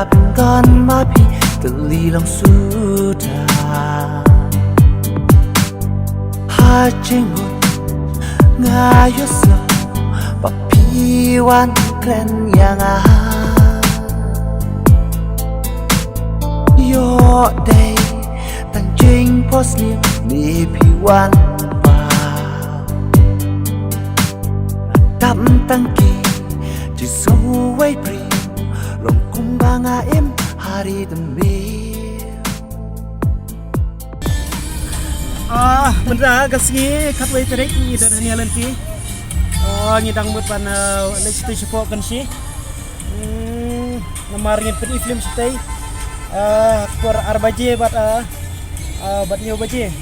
Kapinkan mapi Telilong sudah Hajengun Ngayos lo Papiwan kren yang Yo day Tang jing pos liam Ni piwan pa Tam tangki Jisuway pri Long kumbanga im Hari demi Benda kasih katway tarik ni dan hanya lenti. Ngidang buat pan legislasi support kan sih. Namarnya pen film stay. Kur arbaje bat nyo baje.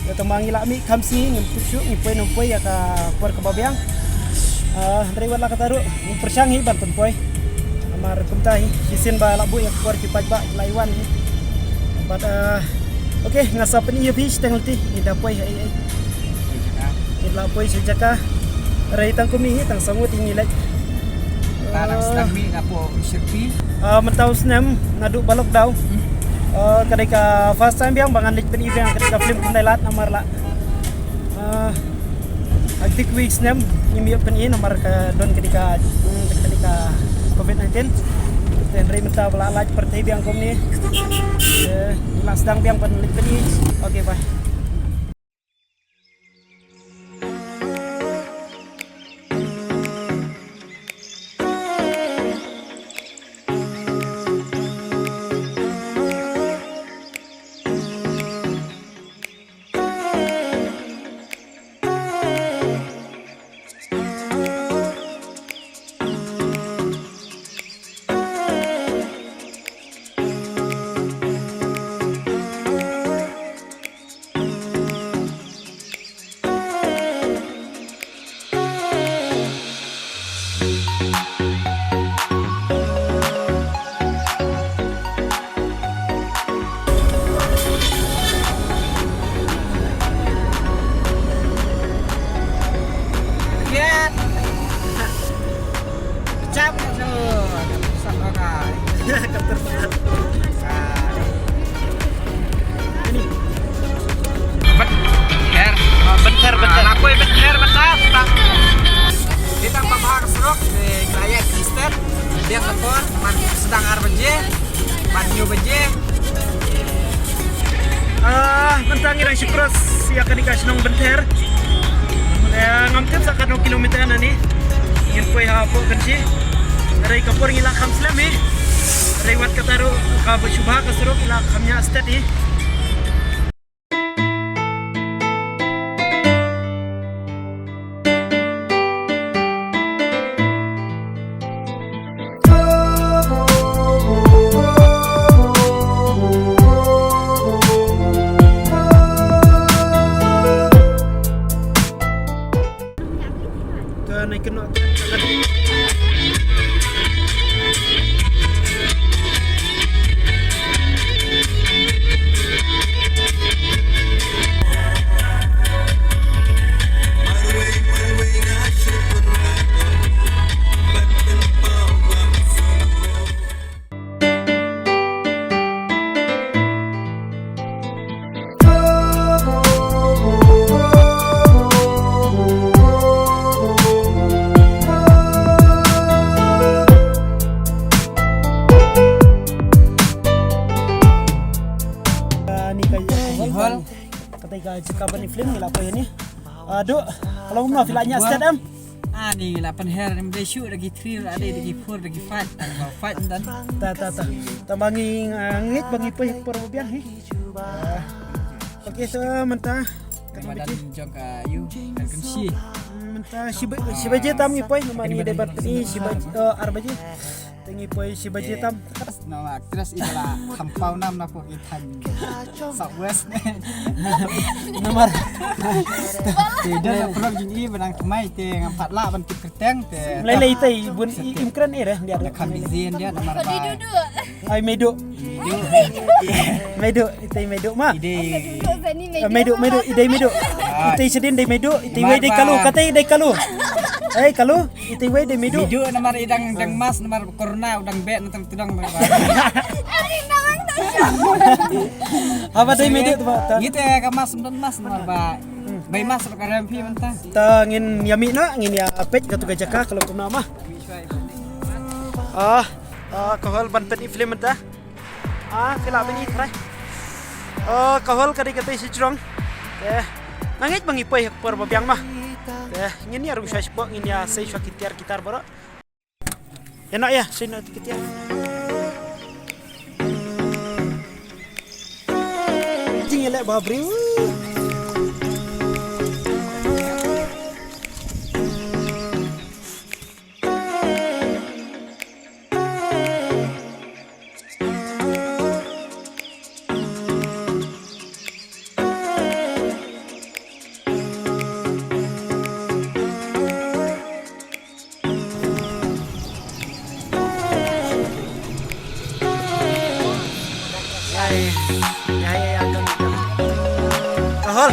Ya temangi lami kamsi ngempuk syuk ngipoi nompoi ya ka kur kebabiang. Dari wala kataru persyangi ban penpoi. Namar kumtai sisin ba labu ya kur cipaj ba laiwan. Bat Okey, ngasa pen iya fish tengel ti ida poi ai. Ida poi sejaka. Rai tang kumi tang sangut ini lek. Tanang sedang mi ngapo sirpi. Mentau senam ngaduk balok dau. Kadai ka first time biang bangan lik pen event kadai ka film kundai lat namar la. Aktif weeks nem nyimi pen ini namar ka don kadai ka COVID-19. Dan rai mentau bala laj pertai biang kom ni. Sedang biang penelit ini. Okey, bye. Dia tekor, sedang arbaje, banyu baje. Mentang irang syukros ya kan dikasih nong benter. Ngamtip sakat 2 kilometer nani. Ingin poi hapo kan sih. Rai kapur ngila kam selami. Rai wat kataru ka bersyubha kasruk ila kamnya stat ni. Naik kena ketika kapan ni film ni apa ni? Aduh, kalau mau filmnya start am. Ni 8 hair ni boleh shoot lagi 3 ada lagi 4 lagi 5 dan Tambangi ngit bangi pe por biang he. Okey so mentah badan jong ka you kan si. Mentah si baje tam ni pe mani debat ni si baje arbaje. Tengi poi si baje tam nama aktris itulah hampau nam na po itan Southwest nomor tidak perlu jadi benang kemai te ngampat lah ban kerteng te lele itai bun imkran dia ada kambizin dia nama apa ai medo itai medo mah medo idai medo itai sedin dai medo itai wei dai kalu katai dai kalu kalau itu we de midu. Midu nomor idang mas nomor corona udang bet nang tudang. Apa de midu tu Pak? Gitu ya ka mas nomor ba. Bay mas ka rempi mentah. Ta ngin yami na ngin ya pet ka tu gajaka kalau kumna mah. Kahol ban pet ifle mentah. Fila bini try. Kahol kadi kata si strong. Nangit bang ipoy hak por babiang mah. Ngin ya rusa spok ngin ya sei shwa kitiar kitar boro. Enak ya sei no kitiar. Jing elek babri. Ya, agak. Kahol.